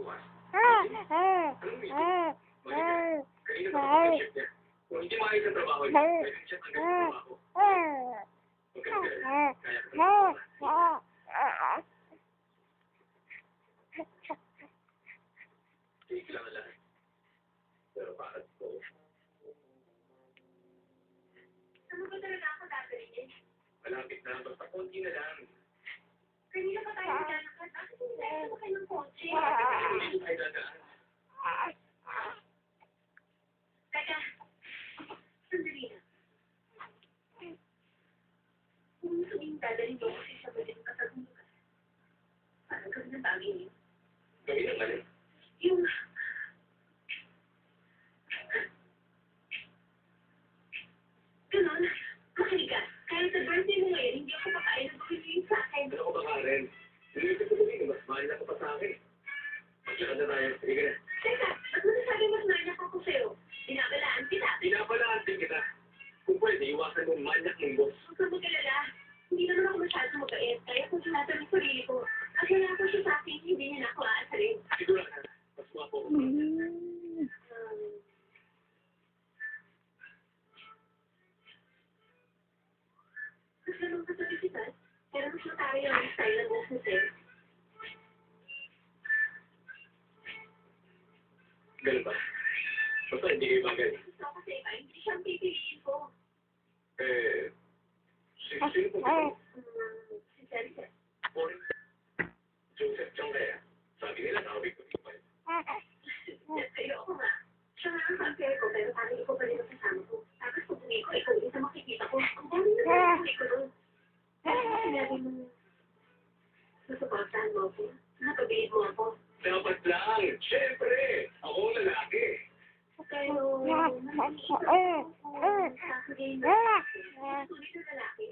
bukas. Anong meeting? Kanina pa ba ang shift niya? Kung hindi maayos ang trabaho niya, pwede siya tanggal sa trabaho. Huwag ka mag-alala. Kaya ko na. Take lang lang. Pero bakit po? Ano ba talaga ako dadalhin? Malapit na. Basta konti na lang. Kanina pa tayo naglalakad. Bakit hindi tayo sumakay ng kotse? Hindi tayo dadaan. Teka, sandali na. Kung sabihin dadalhin ko kasi sa balit kasagutan. Parang gawin ng bagay niyo. Gawin ang mali. Yung... Ganon, makinig ka. Kahit sa birthday mo ngayon, hindi ako pakain ng bibigyan sa akin. Ano ko ba, Karen? Nililisip ko sabihin, mas mahal na ka pa sa akin. Maglakad na tayo. Sige na. Teka, ba't mo nasabi mas manyak ako sa'yo? Binabalaan kita. Pinapalaan din kita. Kung pwede, iwasan mo manyak mong boss. Huwag kang mag-alala. Hindi naman ako masyadong mabait. Kaya kung sinasal ng sarili ko, at wala ko siya sa akin, hindi niya na ako aasarin. Siguro na. Mas mapo ko. Mas lamang ka sa physical, pero mas matari ang style ng buhok mo, sir. Ganun ba? Basta hindi kayo bagay. Gusto ko sa iba, hindi siyang pipiliin ko. Sino po ito? Si Sergio. Joseph Chong kaya. Sabi nila, nakabig ko dito pa. Ayoko nga. Siya nga ang compare ko, pero parang ikaw pa rin ang kasama ko. Tapos kung bumi ko, ikaw din sa makikita ko. Ang dami na bumi ko doon. Pero kung sinabi mo, nasuportahan mo ako, nakabihid mo ako. Dapat lang. Siyempre. Ako ang lalaki. Pero, sasabihin mo, sulit na lalaki.